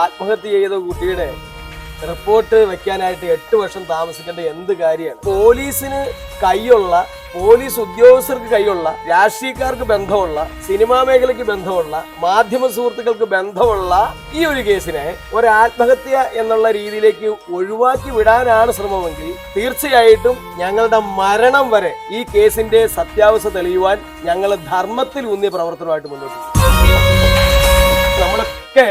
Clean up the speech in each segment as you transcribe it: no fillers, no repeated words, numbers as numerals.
ആത്മഹത്യ ചെയ്ത കുട്ടിയുടെ റിപ്പോർട്ട് വെക്കാനായിട്ട് 8 വർഷം താമസിക്കേണ്ട എന്ത് കാര്യമാണ്? പോലീസിന് കൈയുള്ള, പോലീസ് ഉദ്യോഗസ്ഥർക്ക് കൈയുള്ള, രാഷ്ട്രീയക്കാർക്ക് ബന്ധമുള്ള, സിനിമാ മേഖലയ്ക്ക് ബന്ധമുള്ള, മാധ്യമ സുഹൃത്തുക്കൾക്ക് ബന്ധമുള്ള ഈ ഒരു കേസിനെ ഒരു ആത്മഹത്യ എന്നുള്ള രീതിയിലേക്ക് ഒഴിവാക്കി വിടാനാണ് ശ്രമമെങ്കിൽ തീർച്ചയായിട്ടും ഞങ്ങളുടെ മരണം വരെ ഈ കേസിന്റെ സത്യാവസ്ഥ തെളിയുവാൻ ഞങ്ങൾ ധർമ്മത്തിൽ ഊന്നിയ പ്രവർത്തനമായിട്ട് മുന്നോട്ട് പോകും. നമ്മളൊക്കെ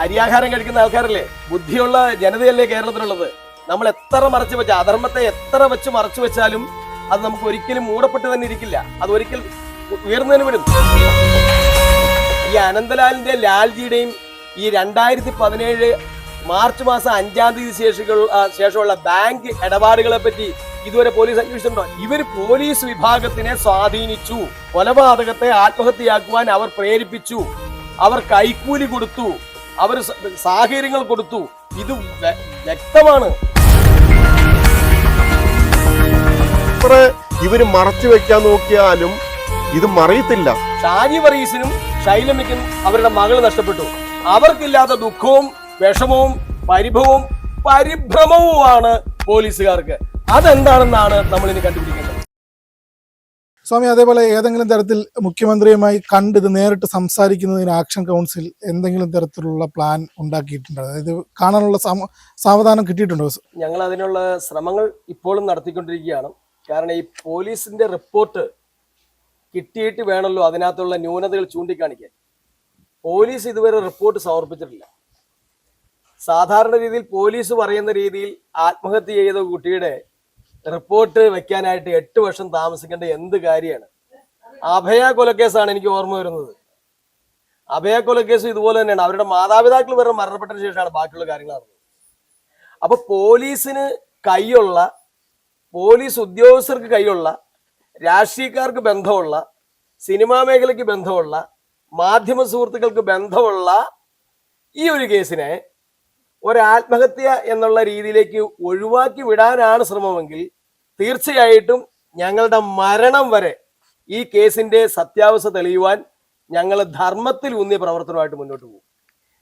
അരിയാഹാരം കഴിക്കുന്ന ആൾക്കാരല്ലേ, ബുദ്ധിയുള്ള ജനതയല്ലേ കേരളത്തിലുള്ളത്. നമ്മൾ എത്ര മറച്ചു വെച്ച അധർമ്മത്തെ എത്ര വെച്ച് മറച്ചു വെച്ചാലും അത് നമുക്ക് ഒരിക്കലും മൂടപ്പെട്ട് തന്നെ ഇരിക്കില്ല, അത് ഒരിക്കൽ ഉയർന്നതിന് വരും. ഈ അനന്തലാലിന്റെ ലാൽജിയുടെയും ഈ 2017 മാർച്ച് മാസം 5-ാം തീയതി ശേഷമുള്ള ബാങ്ക് ഇടപാടുകളെ പറ്റി ഇതുവരെ പോലീസ് അന്വേഷിച്ചിട്ടുണ്ടോ? ഇവർ പോലീസ് വിഭാഗത്തിനെ സ്വാധീനിച്ചു, കൊലപാതകത്തെ ആത്മഹത്യയാക്കുവാൻ അവർ പ്രേരിപ്പിച്ചു, അവർ കൈക്കൂലി കൊടുത്തു, അവർ സാഹചര്യങ്ങൾ കൊടുത്തു. ഇത് വ്യക്തമാണ്. ഇവര് മറച്ചു വെക്കാൻ നോക്കിയാലും ഇത് മറിയത്തില്ല. ഷാജി വർഗീസിനും ഷൈലമ്മയ്ക്കും അവരുടെ മകൾ നഷ്ടപ്പെട്ടു. അവർക്കില്ലാത്ത ദുഃഖവും വിഷമവും പരിഭവവും പരിഭ്രമവുമാണ് പോലീസുകാർക്ക്. അതെന്താണെന്നാണ് നമ്മൾ ഇനി കണ്ടുപിടിക്കേണ്ടത്. സ്വാമി, അതേപോലെ ഏതെങ്കിലും തരത്തിൽ മുഖ്യമന്ത്രിയുമായി കണ്ട് ഇത് നേരിട്ട് സംസാരിക്കുന്നതിന് ആക്ഷൻ കൗൺസിൽ എന്തെങ്കിലും തരത്തിലുള്ള പ്ലാൻ ഉണ്ടാക്കിയിട്ടുണ്ടോ? അതായത് കാണാനുള്ള സാവധാനം കിട്ടിയിട്ടുണ്ടോ? ഞങ്ങൾ അതിനുള്ള ശ്രമങ്ങൾ ഇപ്പോഴും നടത്തിക്കൊണ്ടിരിക്കുകയാണ്. കാരണം ഈ പോലീസിന്റെ റിപ്പോർട്ട് കിട്ടിയിട്ട് വേണമല്ലോ അതിനകത്തുള്ള ന്യൂനതകൾ ചൂണ്ടിക്കാണിക്കാൻ. പോലീസ് ഇതുവരെ റിപ്പോർട്ട് സമർപ്പിച്ചിട്ടില്ല. സാധാരണ രീതിയിൽ പോലീസ് പറയുന്ന രീതിയിൽ ആത്മഹത്യ ചെയ്ത കുട്ടിയുടെ റിപ്പോർട്ട് വെക്കാനായിട്ട് 8 വർഷം താമസിക്കേണ്ട എന്ത് കാര്യമാണ്? അഭയ കൊലക്കേസാണ് എനിക്ക് ഓർമ്മ വരുന്നത്. അഭയ കൊലക്കേസ് ഇതുപോലെ തന്നെയാണ്. അവരുടെ മാതാപിതാക്കൾ വരെ മരണപ്പെട്ടതിന് ശേഷമാണ് ബാക്കിയുള്ള കാര്യങ്ങൾ നടന്നത്. അപ്പൊ പോലീസിന് കൈയുള്ള, പോലീസ് ഉദ്യോഗസ്ഥർക്ക് കൈയുള്ള, രാഷ്ട്രീയക്കാർക്ക് ബന്ധമുള്ള, സിനിമാ മേഖലയ്ക്ക് ബന്ധമുള്ള, മാധ്യമ സുഹൃത്തുക്കൾക്ക് ബന്ധമുള്ള ഈ ഒരു കേസിനെ ഒരു ആത്മഹത്യ എന്നുള്ള രീതിയിലേക്ക് ഒഴിവാക്കി വിടാനാണ് ശ്രമമെങ്കിൽ തീർച്ചയായിട്ടും ഞങ്ങളുടെ മരണം വരെ ഈ കേസിന്റെ സത്യാവസ്ഥ തെളിയുവാൻ ഞങ്ങൾ ധർമ്മത്തിൽ ഊന്നിയ പ്രവർത്തനമായിട്ട് മുന്നോട്ട് പോകും.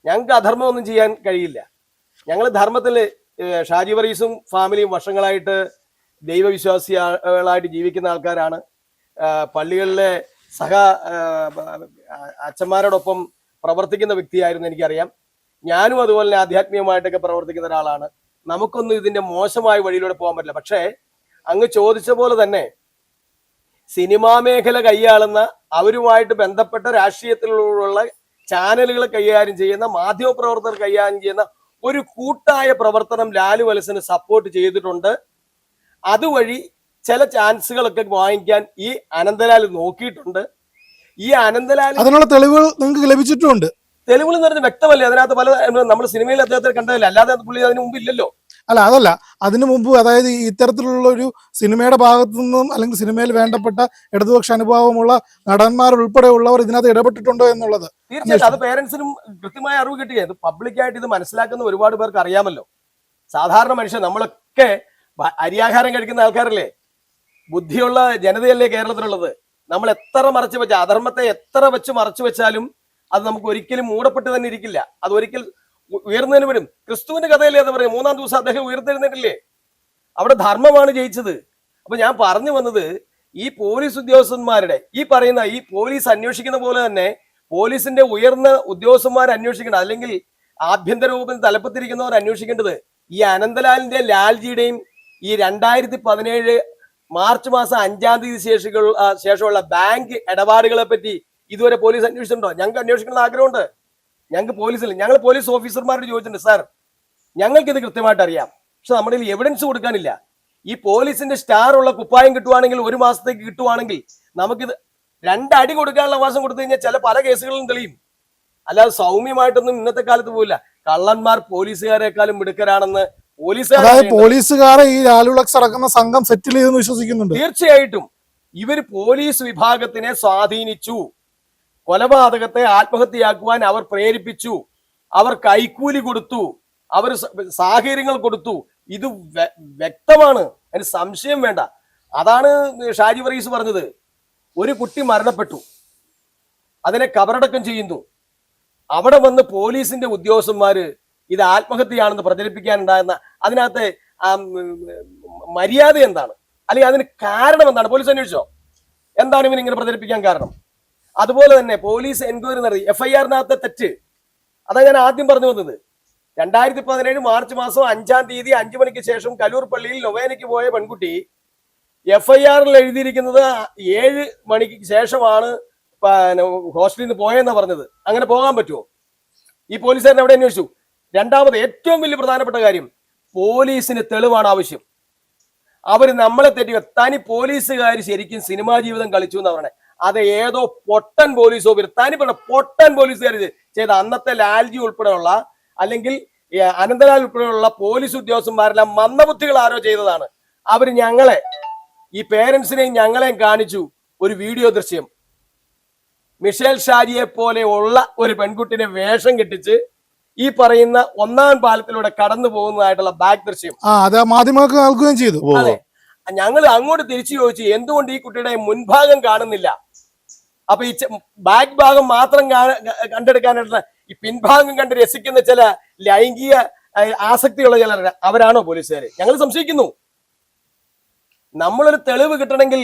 ഞങ്ങൾക്ക് അധർമ്മം ഒന്നും ചെയ്യാൻ കഴിയില്ല. ഞങ്ങൾ ധർമ്മത്തിൽ ഷാജി വർഗീസും ഫാമിലിയും വർഷങ്ങളായിട്ട് ദൈവവിശ്വാസികളായിട്ട് ജീവിക്കുന്ന ആൾക്കാരാണ്. പള്ളികളിലെ അച്ഛന്മാരോടൊപ്പം പ്രവർത്തിക്കുന്ന വ്യക്തിയായിരുന്നു എനിക്കറിയാം. ഞാനും അതുപോലെ തന്നെ ആധ്യാത്മികമായിട്ടൊക്കെ പ്രവർത്തിക്കുന്ന ഒരാളാണ്. നമുക്കൊന്നും ഇതിന്റെ മോശമായ വഴിയിലൂടെ പോകാൻ പറ്റില്ല. പക്ഷേ അങ്ങ് ചോദിച്ച പോലെ തന്നെ സിനിമാ മേഖല കൈയാളുന്ന, അവരുമായിട്ട് ബന്ധപ്പെട്ട രാഷ്ട്രീയത്തിലുള്ള ചാനലുകൾ കൈകാര്യം ചെയ്യുന്ന, മാധ്യമ പ്രവർത്തകർ കൈകാര്യം ചെയ്യുന്ന ഒരു കൂട്ടായ പ്രവർത്തനം ലാലു വലസിന് സപ്പോർട്ട് ചെയ്തിട്ടുണ്ട്. അതുവഴി ചില ചാൻസുകളൊക്കെ വാങ്ങിക്കാൻ ഈ അനന്തലാൽ നോക്കിയിട്ടുണ്ട്. ഈ അനന്തലാൽ അതിനുള്ള തെളിവുകൾ നിങ്ങൾക്ക് ലഭിച്ചിട്ടുണ്ട്. തെളിവുകൾ എന്ന് പറഞ്ഞാൽ വ്യക്തമല്ലേ? അതിനകത്ത് പല നമ്മൾ സിനിമയിൽ അദ്ദേഹത്തെ കണ്ടതല്ലേ, അല്ലാതെ പുള്ളി അതിന് മുമ്പ് ഇല്ലല്ലോ. അല്ല, അതല്ല, അതിനു മുമ്പ് അതായത് ഇത്തരത്തിലുള്ള ഒരു സിനിമയുടെ ഭാഗത്തു നിന്നും അല്ലെങ്കിൽ സിനിമയിൽ വേണ്ടപ്പെട്ട ഇടതുപക്ഷ അനുഭവമുള്ള നടന്മാർ ഉൾപ്പെടെയുള്ളവർ ഇതിനകത്ത് ഇടപെട്ടിട്ടുണ്ടോ എന്നുള്ളത് തീർച്ചയായിട്ടും അത് പേരൻസിനും കൃത്യമായ അറിവ് കിട്ടിയത്. പബ്ലിക്കായിട്ട് ഇത് മനസ്സിലാക്കുന്ന ഒരുപാട് പേർക്ക് അറിയാമല്ലോ. സാധാരണ മനുഷ്യൻ, നമ്മളൊക്കെ അരിയാഹാരം കഴിക്കുന്ന ആൾക്കാരല്ലേ, ബുദ്ധിയുള്ള ജനതയല്ലേ കേരളത്തിലുള്ളത്. നമ്മൾ എത്ര മറച്ചു വെച്ച അധർമ്മത്തെ എത്ര വെച്ച് മറച്ചു വെച്ചാലും അത് നമുക്ക് ഒരിക്കലും മൂടപ്പെട്ട് തന്നെ ഇരിക്കില്ല, അത് ഒരിക്കൽ ഉയർന്നതിന് വരും. ക്രിസ്തുവിന്റെ കഥയല്ലേ അത് പറയും, 3-ാം ദിവസം അദ്ദേഹം ഉയർത്തെഴുന്നേറ്റില്ലേ. അവിടെ ധർമ്മമാണ് ജയിച്ചത്. അപ്പൊ ഞാൻ പറഞ്ഞു വന്നത്, ഈ പോലീസ് ഉദ്യോഗസ്ഥന്മാരുടെ ഈ പറയുന്ന ഈ പോലീസ് അന്വേഷിക്കുന്ന പോലെ തന്നെ പോലീസിന്റെ ഉയർന്ന ഉദ്യോഗസ്ഥന്മാർ അന്വേഷിക്കണം, അല്ലെങ്കിൽ ആഭ്യന്തര വകുപ്പിന് തലപ്പത്തിരിക്കുന്നവർ അന്വേഷിക്കേണ്ടത് ഈ അനന്തലാലിന്റെ ലാൽജിയുടെയും ഈ 2017 മാർച്ച് മാസം 5-ാം തീയതി ശേഷമുള്ള ബാങ്ക് ഇടപാടുകളെ പറ്റി ഇതുവരെ പോലീസ് അന്വേഷിച്ചിട്ടുണ്ടോ? ഞങ്ങൾക്ക് അന്വേഷിക്കണമെന്ന് ആഗ്രഹമുണ്ട്. ഞങ്ങൾ പോലീസ് ഓഫീസർമാരോട് ചോദിച്ചിട്ടുണ്ട്, സാർ ഞങ്ങൾക്ക് ഇത് കൃത്യമായിട്ട് അറിയാം, പക്ഷെ നമ്മുടെ എവിഡൻസ് കൊടുക്കാനില്ല. ഈ പോലീസിന്റെ സ്റ്റാർ ഉള്ള കുപ്പായം കിട്ടുവാണെങ്കിൽ, 1 മാസത്തേക്ക് കിട്ടുവാണെങ്കിൽ നമുക്കിത് 2 അടി കൊടുക്കാനുള്ള അവകാശം കൊടുത്തു കഴിഞ്ഞാൽ ചില പല കേസുകളിലും തെളിയും. അല്ലാതെ സൗമ്യമായിട്ടൊന്നും ഇന്നത്തെ കാലത്ത് പോവില്ല. കള്ളന്മാർ പോലീസുകാരെക്കാളും മിടുക്കരാണെന്ന് പോലീസുകാരെ ഈ ലാലുലക്സ് അടക്കുന്ന സംഘം സെറ്റിൽ ചെയ്തെന്ന് വിശ്വസിക്കുന്നുണ്ട്. തീർച്ചയായിട്ടും ഇവർ പോലീസ് വിഭാഗത്തിനെ സ്വാധീനിച്ചു, കൊലപാതകത്തെ ആത്മഹത്യയാക്കുവാൻ അവർ പ്രേരിപ്പിച്ചു, അവർ കൈക്കൂലി കൊടുത്തു, അവർ സാഹചര്യങ്ങൾ കൊടുത്തു. ഇത് വ്യക്തമാണ്, അതിന് സംശയം വേണ്ട. അതാണ് ഷാജി വർഗീസ് പറഞ്ഞത്. ഒരു കുട്ടി മരണപ്പെട്ടു, അതിനെ കബറടക്കം ചെയ്യുന്നു, അവിടെ വന്ന് പോലീസിന്റെ ഉദ്യോഗസ്ഥന്മാര് ഇത് ആത്മഹത്യയാണെന്ന് പ്രചരിപ്പിക്കാനുണ്ടാകുന്ന അതിനകത്ത് മര്യാദ എന്താണ്, അല്ലെങ്കിൽ അതിന് കാരണം എന്താണ്? പോലീസ് അന്വേഷിച്ചോ എന്താണ് ഇവൻ ഇങ്ങനെ പ്രചരിപ്പിക്കാൻ കാരണം? അതുപോലെ തന്നെ പോലീസ് എൻക്വയറി നടത്തി FIR-നകത്തെ തെറ്റ്. അതാ ഞാൻ ആദ്യം പറഞ്ഞു വന്നത്. 2017 മാർച്ച് മാസം 5-ാം തീയതി 5 മണിക്ക് ശേഷം കലൂർ പള്ളിയിൽ നൊവേനയ്ക്ക് പോയ പെൺകുട്ടി FIR-ൽ എഴുതിയിരിക്കുന്നത് 7 മണിക്ക് ശേഷമാണ് ഹോസ്റ്റലിൽ നിന്ന് പോയെന്നാ പറഞ്ഞത്. അങ്ങനെ പോകാൻ പറ്റുമോ? ഈ പോലീസുകാരൻ എവിടെ അന്വേഷിച്ചു? രണ്ടാമത് ഏറ്റവും വലിയ പ്രധാനപ്പെട്ട കാര്യം, പോലീസിന് തെളിവാണ് ആവശ്യം. അവർ നമ്മളെ തെറ്റി. തനി പോലീസുകാർ ശരിക്കും സിനിമാ ജീവിതം കളിച്ചു എന്ന് പറഞ്ഞത് അത് ഏതോ പൊട്ടൻ പോലീസ് ഓഫീസർ, തനി പറഞ്ഞ പൊട്ടൻ പോലീസുകാർ ചെയ്ത അന്നത്തെ ലാൽജി ഉൾപ്പെടെയുള്ള അല്ലെങ്കിൽ അനന്തലാൽ ഉൾപ്പെടെയുള്ള പോലീസ് ഉദ്യോഗസ്ഥന്മാരെല്ലാം മന്ദബുദ്ധികൾ ആരോ ചെയ്തതാണ്. അവർ ഞങ്ങളെ, ഈ പേരൻസിനെയും ഞങ്ങളെയും കാണിച്ചു ഒരു വീഡിയോ ദൃശ്യം. മിഷേൽ ഷാജിയെ പോലെ ഉള്ള ഒരു പെൺകുട്ടിനെ വേഷം കെട്ടിച്ച് ഈ പറയുന്ന 1-ാം പാലത്തിലൂടെ കടന്നു പോകുന്നതായിട്ടുള്ള ബാക്ക് ദൃശ്യം അത് മാധ്യമങ്ങൾക്ക് നൽകുകയും ചെയ്തു. അതെ, ഞങ്ങൾ അങ്ങോട്ട് തിരിച്ചു ചോദിച്ചു എന്തുകൊണ്ട് ഈ കുട്ടിയുടെ മുൻഭാഗം കാണുന്നില്ല? അപ്പൊ ഈ ബാക്ക് ഭാഗം മാത്രം കണ്ടെടുക്കാനായിട്ടുള്ള ഈ പിൻഭാഗം കണ്ട് രസിക്കുന്ന ചില ലൈംഗിക ആസക്തിയുള്ള ചിലർ അവരാണോ പോലീസുകാര്? ഞങ്ങൾ സംശയിക്കുന്നു. നമ്മളൊരു തെളിവ് കിട്ടണമെങ്കിൽ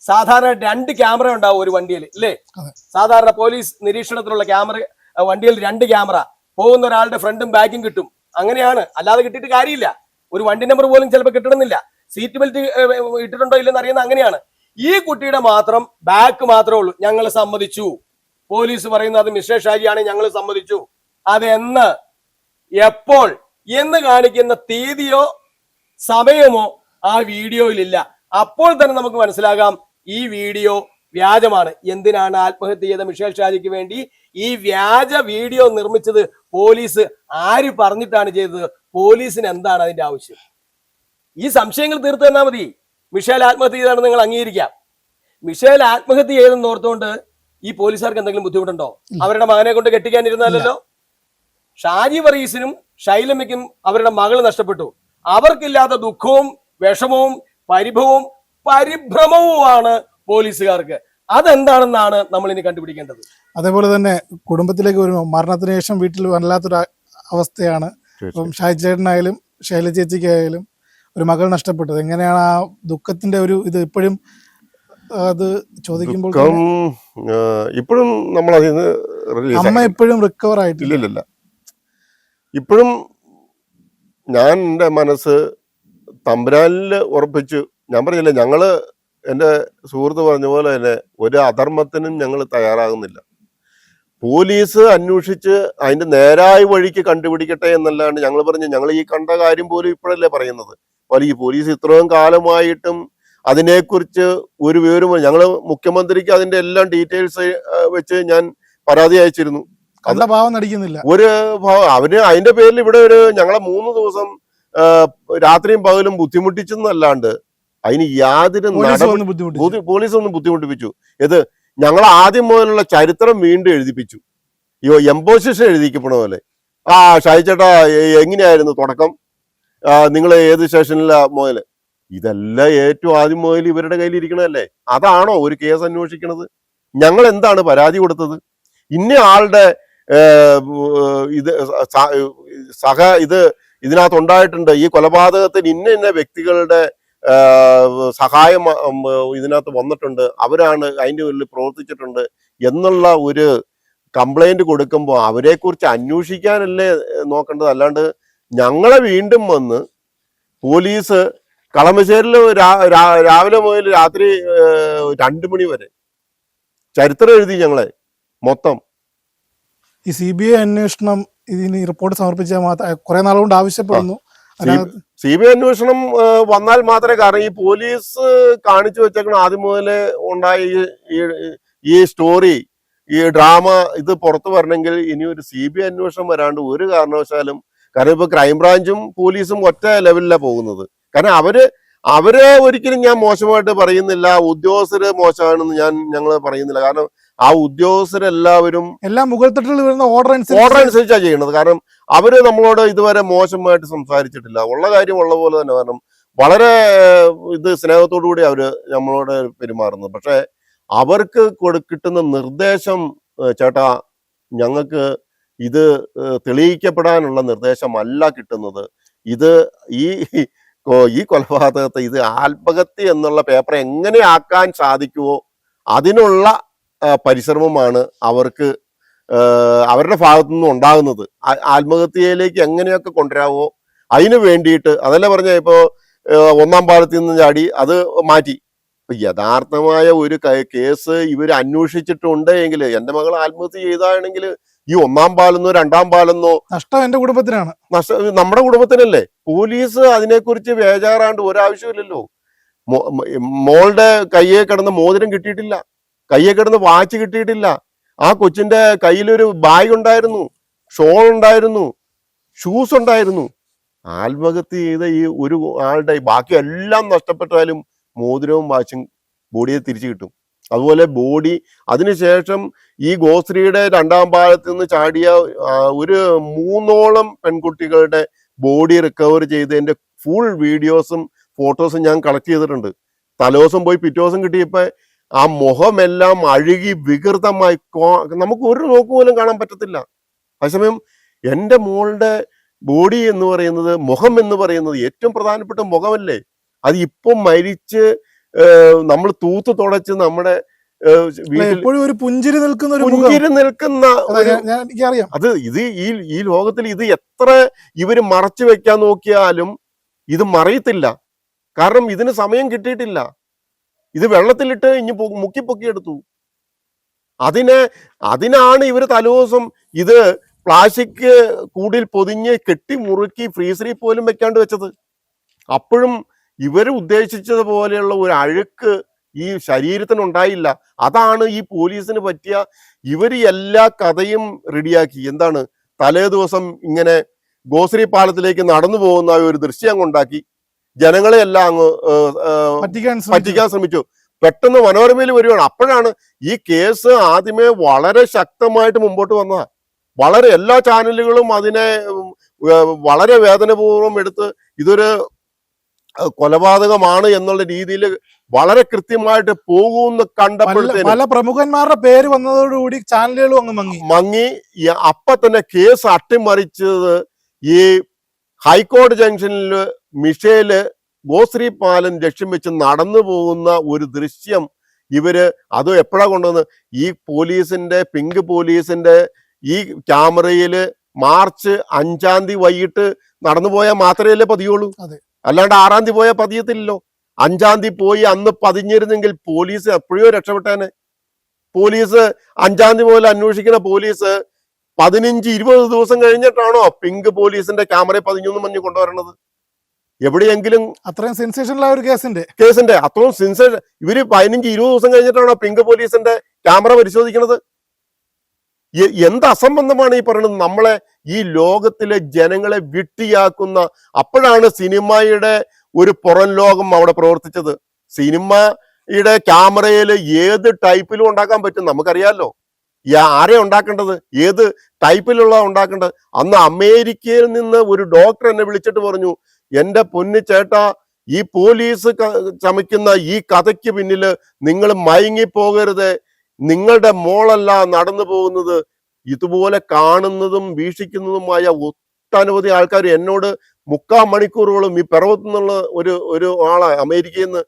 സാധാരണ 2 ക്യാമറ ഉണ്ടാവും ഒരു വണ്ടിയിൽ, അല്ലേ? സാധാരണ പോലീസ് നിരീക്ഷണത്തിലുള്ള വണ്ടിയിൽ 2 ക്യാമറ, പോകുന്ന ഒരാളുടെ ഫ്രണ്ടും ബാക്കും കിട്ടും. അങ്ങനെയാണ്, അല്ലാതെ കിട്ടിയിട്ട് കാര്യമില്ല. ഒരു വണ്ടി നമ്പർ പോലും ചിലപ്പോൾ കിട്ടണമെന്നില്ല. സീറ്റ് ബെൽറ്റ് ഇട്ടിട്ടുണ്ടോ ഇല്ലെന്ന് അറിയുന്നത് അങ്ങനെയാണ്. ഈ കുട്ടിയുടെ മാത്രം ബാക്ക് മാത്രമേ ഉള്ളൂ. ഞങ്ങൾ സമ്മതിച്ചു, പോലീസ് പറയുന്നത് മിസ്റ്റർ ഷാജിയാണ്, ഞങ്ങൾ സമ്മതിച്ചു. അതെന്ന്, എപ്പോൾ എന്ന് കാണിക്കുന്ന തീയതിയോ സമയമോ ആ വീഡിയോയിലില്ല. അപ്പോൾ തന്നെ നമുക്ക് മനസ്സിലാകാം ഈ വീഡിയോ വ്യാജമാണ്. എന്തിനാണ് ആത്മഹത്യ ചെയ്ത മിഷേൽ ഷാജിക്ക് വേണ്ടി ഈ വ്യാജ വീഡിയോ നിർമ്മിച്ചത്? പോലീസ് ആര് പറഞ്ഞിട്ടാണ് ചെയ്തത്? പോലീസിന് എന്താണ് അതിന്റെ ആവശ്യം? ഈ സംശയങ്ങൾ തീർത്തു തന്നാൽ മതി. മിഷേൽ ആത്മഹത്യ ചെയ്താണെന്ന് നിങ്ങൾ അംഗീകരിക്കാം. മിഷേൽ ആത്മഹത്യ ചെയ്തെന്ന് ഓർത്തുകൊണ്ട് ഈ പോലീസുകാർക്ക് എന്തെങ്കിലും ബുദ്ധിമുട്ടുണ്ടോ? അവരുടെ മകനെ കൊണ്ട് കെട്ടിക്കാനിരുന്നല്ലോ. ഷാജി വർഗീസിനും ഷൈലമ്മയ്ക്കും അവരുടെ മകൾ നഷ്ടപ്പെട്ടു. അവർക്കില്ലാത്ത ദുഃഖവും വിഷമവും പരിഭവവും പരിഭ്രമവുമാണ് പോലീസുകാർക്ക്. അതെന്താണെന്നാണ് നമ്മൾ ഇനി കണ്ടുപിടിക്കേണ്ടത്. അതേപോലെ തന്നെ കുടുംബത്തിലേക്ക് വരുമ്പോൾ മരണത്തിന് ശേഷം വീട്ടിൽ വല്ലാത്തൊരു അവസ്ഥയാണ്. ഇപ്പം ഷാജി ചേട്ടനായാലും ശൈല ചേച്ചിക്കായാലും ഒരു മകൾ നഷ്ടപ്പെട്ടത്. എങ്ങനെയാണ് ആ ദുഃഖത്തിന്റെ ഒരു ഇത് ഇപ്പോഴും അത് ചോദിക്കുമ്പോൾ ഇപ്പോഴും നമ്മൾ അമ്മ ഇപ്പോഴും റിക്കവർ ആയിട്ടില്ല. ഇപ്പോഴും ഞാൻ എൻ്റെ മനസ്സ് തമ്പുരാനിൽ ഉറപ്പിച്ചു. ഞാൻ പറഞ്ഞില്ല, ഞങ്ങള് എൻ്റെ സുഹൃത്ത് പറഞ്ഞ പോലെ തന്നെ ഒരു അധർമ്മത്തിനും ഞങ്ങൾ തയ്യാറാകുന്നില്ല. പോലീസ് അന്വേഷിച്ച് അതിന്റെ നേരായ വഴിക്ക് കണ്ടുപിടിക്കട്ടെ എന്നല്ലാണ്ട് ഞങ്ങൾ പറഞ്ഞു. ഞങ്ങൾ ഈ കണ്ട കാര്യം പോലും ഇപ്പോഴല്ലേ പറയുന്നത്. അപ്പോൾ ഈ പോലീസ് ഇത്രയും കാലമായിട്ടും അതിനെക്കുറിച്ച് ഒരു വിവരവും, ഞങ്ങൾ മുഖ്യമന്ത്രിക്ക് അതിന്റെ എല്ലാം ഡീറ്റെയിൽസ് വെച്ച് ഞാൻ പരാതി അയച്ചിരുന്നു. ഭാവം നടിക്കുന്നില്ല ഒരു അവര് അതിന്റെ പേരിൽ ഇവിടെ ഞങ്ങളെ 3 ദിവസം രാത്രിയും പകലും ബുദ്ധിമുട്ടിച്ചെന്നല്ലാണ്ട് അതിന് യാതൊരു പോലീസ് ഒന്നും ബുദ്ധിമുട്ടിപ്പിച്ചു. ഇത് ഞങ്ങൾ ആദ്യം മുതലുള്ള ചരിത്രം വീണ്ടും എഴുതിപ്പിച്ചു. എംപോസിഷൻ എഴുതിക്കണ പോലെ. ഷാജി ചേട്ടാ എങ്ങനെയായിരുന്നു തുടക്കം, നിങ്ങൾ ഏത് സ്റ്റേഷനിലാ മുതൽ, ഇതെല്ലാം ഏറ്റവും ആദ്യം മുതൽ ഇവരുടെ കയ്യിൽ ഇരിക്കണതല്ലേ. അതാണോ ഒരു കേസ് അന്വേഷിക്കണത്? ഞങ്ങൾ എന്താണ് പരാതി കൊടുത്തത്? ഇന്ന ആളുടെ ഇതിനകത്ത് ഉണ്ടായിട്ടുണ്ട്, ഈ കൊലപാതകത്തിന് ഇന്ന വ്യക്തികളുടെ സഹായം ഇതിനകത്ത് വന്നിട്ടുണ്ട്, അവരാണ് അതിൻ്റെ ഉള്ളിൽ പ്രവർത്തിച്ചിട്ടുണ്ട് എന്നുള്ള ഒരു കംപ്ലൈന്റ് കൊടുക്കുമ്പോൾ അവരെക്കുറിച്ച് അന്വേഷിക്കാനല്ലേ നോക്കേണ്ടത്. അല്ലാണ്ട് ഞങ്ങളെ വീണ്ടും വന്ന് പോലീസ് കളമശ്ശേരിയിൽ രാവിലെ മുതൽ രാത്രി 2 മണി വരെ ചരിത്രം എഴുതി ഞങ്ങളെ മൊത്തം. ഈ CBI അന്വേഷണം ഇതിന് റിപ്പോർട്ട് സമർപ്പിച്ചാൽ മാത്രം കുറെ നാളുകൊണ്ട് ആവശ്യപ്പെടുന്നു. CBI അന്വേഷണം വന്നാൽ മാത്രമേ, കാരണം ഈ പോലീസ് കാണിച്ചു വെച്ചേക്കണം ആദ്യം മുതലേ ഉണ്ടായ ഈ സ്റ്റോറി, ഈ ഡ്രാമ ഇത് പുറത്തു വരണമെങ്കിൽ ഇനി ഒരു CBI അന്വേഷണം വരാണ്ട് ഒരു കാരണവശാലും. കാരണം ഇപ്പൊ ക്രൈംബ്രാഞ്ചും പോലീസും ഒറ്റ ലെവലിലാണ് പോകുന്നത്. കാരണം അവരെ ഒരിക്കലും ഞാൻ മോശമായിട്ട് പറയുന്നില്ല, ഉദ്യോഗസ്ഥര് മോശമാണെന്ന് ഞങ്ങൾ പറയുന്നില്ല. കാരണം ആ ഉദ്യോഗസ്ഥരെല്ലാവരും എല്ലാം മുകൾത്തട്ടിൽ വരുന്ന ഓർഡർ അനുസരിച്ചാണ് ചെയ്യണത്. കാരണം അവര് നമ്മളോട് ഇതുവരെ മോശമായിട്ട് സംസാരിച്ചിട്ടില്ല, ഉള്ള കാര്യം ഉള്ള പോലെ തന്നെ. കാരണം വളരെ സ്നേഹത്തോടു കൂടി അവര് നമ്മളോട് പെരുമാറുന്നത്. പക്ഷെ അവർക്ക് കിട്ടുന്ന നിർദ്ദേശം, ചേട്ടാ ഞങ്ങൾക്ക് ഇത് തെളിയിക്കപ്പെടാനുള്ള നിർദ്ദേശമല്ല കിട്ടുന്നത്. ഇത് ഈ കൊലപാതകത്തെ ഇത് ആത്മഹത്യ എന്നുള്ള പേപ്പർ എങ്ങനെ ആക്കാൻ സാധിക്കുമോ അതിനുള്ള പരിശ്രമമാണ് അവർക്ക് അവരുടെ ഭാഗത്തു നിന്നും ഉണ്ടാകുന്നത്. ആത്മഹത്യയിലേക്ക് എങ്ങനെയൊക്കെ കൊണ്ടുവരാമോ അതിനു വേണ്ടിയിട്ട്, അതല്ലേ പറഞ്ഞ ഇപ്പോ ഒന്നാം പാലത്തിൽ നിന്ന് ചാടി അത് മാറ്റി. യഥാർത്ഥമായ ഒരു കേസ് ഇവർ അന്വേഷിച്ചിട്ടുണ്ട് എങ്കിൽ, എന്റെ മകൾ ആത്മഹത്യ ചെയ്താണെങ്കിൽ ഈ ഒന്നാം പാലെന്നോ രണ്ടാം പാലെന്നോ നഷ്ടം എന്റെ കുടുംബത്തിനാണ്, നമ്മുടെ കുടുംബത്തിനല്ലേ. പോലീസ് അതിനെക്കുറിച്ച് ബേജാറാണ്ട് ഒരാവശ്യമില്ലല്ലോ. മോളുടെ കയ്യെ കിടന്ന് മോതിരം കിട്ടിയിട്ടില്ല, കയ്യെ കിടന്ന് വാച്ച് കിട്ടിയിട്ടില്ല. ആ കൊച്ചിന്റെ കയ്യിലൊരു ബാഗ് ഉണ്ടായിരുന്നു, ഷോൾ ഉണ്ടായിരുന്നു, ഷൂസ് ഉണ്ടായിരുന്നു. ആത്മഹത്യ ചെയ്ത ഈ ഒരു ആളുടെ ബാക്കി എല്ലാം നഷ്ടപ്പെട്ടാലും മോതിരവും വാച്ചും ബോഡിയെ തിരിച്ചു കിട്ടും. അതുപോലെ ബോഡി അതിനുശേഷം ഈ ഗോശ്രീയുടെ രണ്ടാം പാലത്തിൽ നിന്ന് ചാടിയ ഒരു 3ഓളം പെൺകുട്ടികളുടെ ബോഡി റിക്കവർ ചെയ്തതിന്റെ ഫുൾ വീഡിയോസും ഫോട്ടോസും ഞാൻ കളക്ട് ചെയ്തിട്ടുണ്ട്. തലേദിവസം പോയി പിറ്റേ ദിവസം കിട്ടിയപ്പോ ആ മുഖമെല്ലാം അഴുകി വികൃതമായി, നമുക്ക് ഒരു നോക്ക് പോലും കാണാൻ പറ്റത്തില്ല. അതേസമയം എൻ്റെ മോളുടെ ബോഡി എന്ന് പറയുന്നത്, മുഖം എന്ന് പറയുന്നത് ഏറ്റവും പ്രധാനപ്പെട്ട മുഖമല്ലേ. അത് ഇപ്പം മരിച്ച് നമ്മൾ തൂത്ത് തുടച്ച് നമ്മുടെ ഒരു പുഞ്ചിരി നിൽക്കുന്ന എനിക്കറിയാം. അത് ഈ ലോകത്തിൽ ഇത് എത്ര ഇവര് മറച്ചു വെക്കാൻ നോക്കിയാലും ഇത് മറയത്തില്ല. കാരണം ഇതിന് സമയം കിട്ടിയിട്ടില്ല. ഇത് വെള്ളത്തിലിട്ട് ഇനി മുക്കിപ്പൊക്കിയെടുത്തു. അതിനാണ് ഇവര് തലേദിവസം ഇത് പ്ലാസ്റ്റിക് കൂടിൽ പൊതിഞ്ഞ് കെട്ടി മുറുക്കി ഫ്രീസറിൽ പോലും വെക്കാണ്ട് വെച്ചത്. അപ്പോഴും ഇവര് ഉദ്ദേശിച്ചതുപോലെയുള്ള ഒരു അഴുക്ക് ഈ ശരീരത്തിനുണ്ടായില്ല. അതാണ് ഈ പോലീസിന് പറ്റിയ. ഇവര് എല്ലാ കഥയും റെഡിയാക്കി. എന്താണ്, തലേ ദിവസം ഇങ്ങനെ ഗോശ്രീ പാലത്തിലേക്ക് നടന്നു പോകുന്ന ഒരു ദൃശ്യം കൊണ്ടാക്കി ജനങ്ങളെ എല്ലാം അങ്ങ് പറ്റിക്കാൻ ശ്രമിച്ചു. പെട്ടെന്ന് മനോരമയിൽ വരികയാണ്. അപ്പോഴാണ് ഈ കേസ് ആദ്യമേ വളരെ ശക്തമായിട്ട് മുമ്പോട്ട് വന്നതാ. വളരെ എല്ലാ ചാനലുകളും അതിനെ വളരെ വേദനപൂർവ്വം എടുത്ത് ഇതൊരു കൊലപാതകമാണ് എന്നുള്ള രീതിയിൽ വളരെ കൃത്യമായിട്ട് പോകുമെന്ന് കണ്ടപ്പോഴത്തേക്കും പല പ്രമുഖന്മാരുടെ പേര് വന്നതോടുകൂടി ചാനലുകളും അങ്ങ് മങ്ങി. അപ്പൊ തന്നെ കേസ് അട്ടിമറിച്ചത് ഈ ഹൈക്കോടതി ജംഗ്ഷനിൽ മിഷേല് ഗോശ്രീ പാലം ലക്ഷ്യം വെച്ച് നടന്നു പോകുന്ന ഒരു ദൃശ്യം ഇവര് അത് എപ്പോഴാ കൊണ്ടുവന്ന് ഈ പോലീസിന്റെ പിങ്ക് പോലീസിന്റെ ഈ ക്യാമറയില് മാർച്ച് 5-ാം തീയതി വൈകിട്ട് നടന്നു പോയാൽ മാത്രമല്ലേ പതിയുള്ളൂ. അല്ലാണ്ട് 6-ാം തീയതി പോയാൽ പതിയത്തില്ലല്ലോ. 5-ാം തീയതി പോയി അന്ന് പതിഞ്ഞിരുന്നെങ്കിൽ പോലീസ് എപ്പോഴോ രക്ഷപ്പെട്ടേനെ. പോലീസ് 5-ാം തീയതി പോലെ അന്വേഷിക്കുന്ന പോലീസ് 15-20 ദിവസം കഴിഞ്ഞിട്ടാണോ പിങ്ക് പോലീസിന്റെ ക്യാമറ പതിഞ്ഞു പറഞ്ഞ് കൊണ്ടുവരണത്? എവിടെയെങ്കിലും അത്രയും സെൻസേഷനുള്ള ഒരു കേസിന്റെ അത്രയും സെൻസേഷൻ ഇവര് 15-20 ദിവസം കഴിഞ്ഞിട്ടാണോ പിങ്ക് പോലീസിന്റെ ക്യാമറ പരിശോധിക്കുന്നത്? എന്ത് അസംബന്ധമാണ് ഈ പറയുന്നത്? നമ്മളെ ഈ ലോകത്തിലെ ജനങ്ങളെ വിട്ടിയാക്കുന്ന. അപ്പോഴാണ് സിനിമയുടെ ഒരു പുറം ലോകം അവിടെ പ്രവർത്തിച്ചത്. സിനിമയുടെ ക്യാമറയിൽ ഏത് ടൈപ്പിലും ഉണ്ടാക്കാൻ പറ്റും, നമുക്കറിയാമല്ലോ. ആരെ ഉണ്ടാക്കേണ്ടത്, ഏത് ടൈപ്പിലുള്ള ഉണ്ടാക്കേണ്ടത്. അന്ന് അമേരിക്കയിൽ നിന്ന് ഒരു ഡോക്ടർ എന്നെ വിളിച്ചിട്ട് പറഞ്ഞു, എന്റെ പൊന്നു ചേട്ടാ, ഈ പോലീസ് ചമയ്ക്കുന്ന ഈ കഥയ്ക്ക് പിന്നിൽ നിങ്ങൾ മയങ്ങിപ്പോകരുത്. നിങ്ങളുടെ മോളല്ല നടന്നു പോകുന്നത്. ഇതുപോലെ കാണുന്നതും വീക്ഷിക്കുന്നതുമായ ഒട്ടനവധി ആൾക്കാർ എന്നോട് 3/4 മണിക്കൂറുകളും ഈ പിറവത്തു നിന്നുള്ള ഒരു ആളെ അമേരിക്കയിൽ നിന്ന്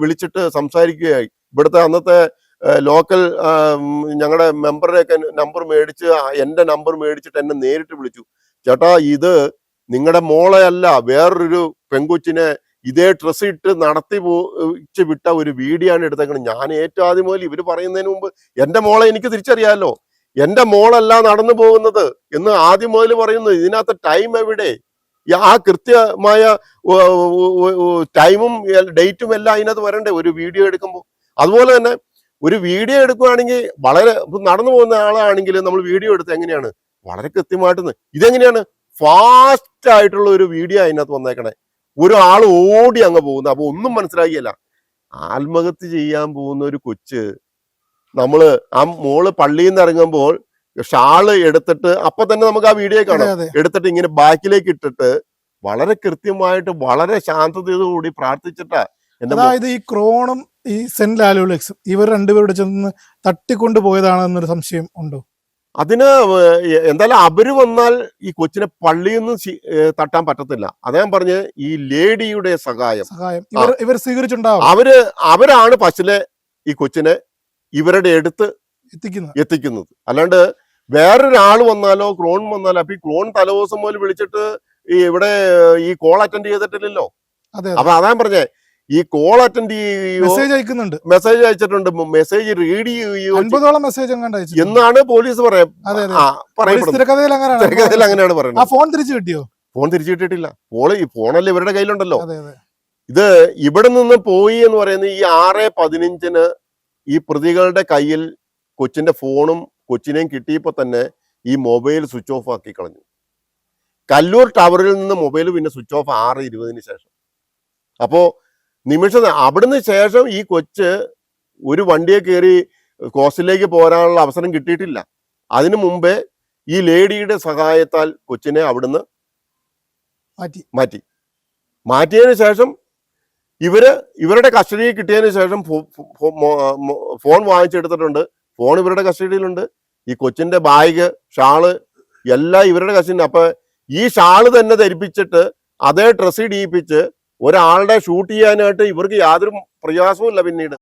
വിളിച്ചിട്ട് സംസാരിക്കുകയായി. ഇവിടുത്തെ അന്നത്തെ ലോക്കൽ ഞങ്ങളുടെ മെമ്പറുടെയൊക്കെ നമ്പർ മേടിച്ച് എൻ്റെ നമ്പർ മേടിച്ചിട്ട് എന്നെ നേരിട്ട് വിളിച്ചു. ചേട്ടാ, ഇത് നിങ്ങളുടെ മോളെ അല്ല, വേറൊരു പെൺകൊച്ചിനെ ഇതേ ഡ്രസ്സ് ഇട്ട് നടത്തി വിട്ട ഒരു വീഡിയോ ആണ് എടുത്തേക്കുന്നത്. ഞാൻ ഏറ്റവും ആദ്യം മുതൽ ഇവര് പറയുന്നതിന് മുമ്പ് എൻ്റെ മോളെ എനിക്ക് തിരിച്ചറിയാമല്ലോ, എൻ്റെ മോളല്ല നടന്നു പോകുന്നത് എന്ന് ആദ്യം മുതൽ പറയുന്നു. ഇതിനകത്ത് ടൈം എവിടെ? ആ കൃത്യമായ ടൈമും ഡേറ്റും എല്ലാം അതിനകത്ത് വരണ്ടേ ഒരു വീഡിയോ എടുക്കുമ്പോൾ? അതുപോലെ തന്നെ ഒരു വീഡിയോ എടുക്കുകയാണെങ്കിൽ വളരെ നടന്നു പോകുന്ന ആളാണെങ്കിൽ നമ്മൾ വീഡിയോ എടുത്ത് എങ്ങനെയാണ് വളരെ കൃത്യമായിട്ട്. ഇതെങ്ങനെയാണ് ഫാസ്റ്റ് ആയിട്ടുള്ള ഒരു വീഡിയോ അതിനകത്ത് വന്നേക്കണേ. ഒരാൾ ഓടി അങ്ങ് പോകുന്നു. അപ്പൊ ഒന്നും മനസ്സിലാക്കിയല്ല. ആത്മഹത്യ ചെയ്യാൻ പോകുന്ന ഒരു കൊച്ച്, നമ്മള് ആ മോള് പള്ളിയിൽ നിന്ന് ഇറങ്ങുമ്പോൾ ഷാള് എടുത്തിട്ട് അപ്പൊ തന്നെ നമുക്ക് ആ വീഡിയോ കാണാം. എടുത്തിട്ട് ഇങ്ങനെ ബാക്കിലേക്ക് ഇട്ടിട്ട് വളരെ കൃത്യമായിട്ട് വളരെ ശാന്തതയോടുകൂടി പ്രാർത്ഥിച്ചിട്ടാ. അതായത് ഈ ക്രോണും ഈ സെന്റ് ലാലുലക്സും ഇവർ രണ്ടുപേരുടെ ചെന്ന് തട്ടിക്കൊണ്ടു പോയതാണെന്നൊരു സംശയം ഉണ്ടോ? അതിന് എന്തായാലും അവര് വന്നാൽ ഈ കൊച്ചിനെ പള്ളിയിൽ നിന്ന് തട്ടാൻ പറ്റത്തില്ല. അദ്ദേഹം പറഞ്ഞ് ഈ ലേഡിയുടെ സഹായം ഇവർ സ്വീകരിച്ചിട്ടുണ്ടാവും. അവരാണ് പശിലെ ഈ കൊച്ചിനെ ഇവരുടെ അടുത്ത് എത്തിക്കുന്നത്. അല്ലാണ്ട് വേറൊരാൾ വന്നാലോ ക്രോൺ വന്നാലോ, അപ്പൊ ഈ ക്രോൺ തലേദിവസം പോലും വിളിച്ചിട്ട് ഇവിടെ ഈ കോൾ അറ്റൻഡ് ചെയ്തിട്ടില്ലല്ലോ. അപ്പൊ അതാ പറഞ്ഞേ, ഈ കോൾ അറ്റൻഡ് മെസ്സേജ് അയച്ചിട്ടുണ്ട്, മെസ്സേജ് റീഡ് എന്നാണ് പോലീസ് പറയപ്പെടുന്നത്. അങ്ങനെയാണ് പറയുന്നത്. ഫോൺ തിരിച്ചു കിട്ടിയോ? ഫോൺ തിരിച്ചു കിട്ടിയിട്ടില്ല. ഫോണല്ലേ ഇവരുടെ കയ്യിലുണ്ടല്ലോ. ഇത് ഇവിടെ നിന്ന് പോയി എന്ന് പറയുന്നത് ഈ 6:15 ഈ പ്രതികളുടെ കയ്യിൽ കൊച്ചിന്റെ ഫോണും കൊച്ചിനെയും കിട്ടിയപ്പോ തന്നെ ഈ മൊബൈൽ സ്വിച്ച് ഓഫ് ആക്കി കളഞ്ഞു. കല്ലൂർ ടവറിൽ നിന്ന് മൊബൈൽ പിന്നെ സ്വിച്ച് ഓഫ് 6:20 ശേഷം. അപ്പോ നിമിഷം അവിടുന്ന് ശേഷം ഈ കൊച്ച് ഒരു വണ്ടിയെ കയറി കോസ്റ്റിലേക്ക് പോരാനുള്ള അവസരം കിട്ടിയിട്ടില്ല. അതിനു മുമ്പേ ഈ ലേഡിയുടെ സഹായത്താൽ കൊച്ചിനെ അവിടുന്ന് മാറ്റിയതിനു ശേഷം ഇവരുടെ കസ്റ്റഡിയിൽ കിട്ടിയതിനു ശേഷം ഫോൺ വാങ്ങിച്ചെടുത്തിട്ടുണ്ട്. ഫോൺ ഇവരുടെ കസ്റ്റഡിയിലുണ്ട്. ഈ കൊച്ചിന്റെ ബാഗ്, ഷാള് എല്ലാം ഇവരുടെ കസ്റ്റഡിയിൽ. അപ്പൊ ഈ ഷാള് തന്നെ ധരിപ്പിച്ചിട്ട് അതേ ഡ്രസ്സ് ഇടിയിപ്പിച്ച് ഒരാളുടെ ഷൂട്ട് ചെയ്യാനായിട്ട് ഇവർക്ക് യാതൊരു പ്രയാസവും ഇല്ല പിന്നീട്.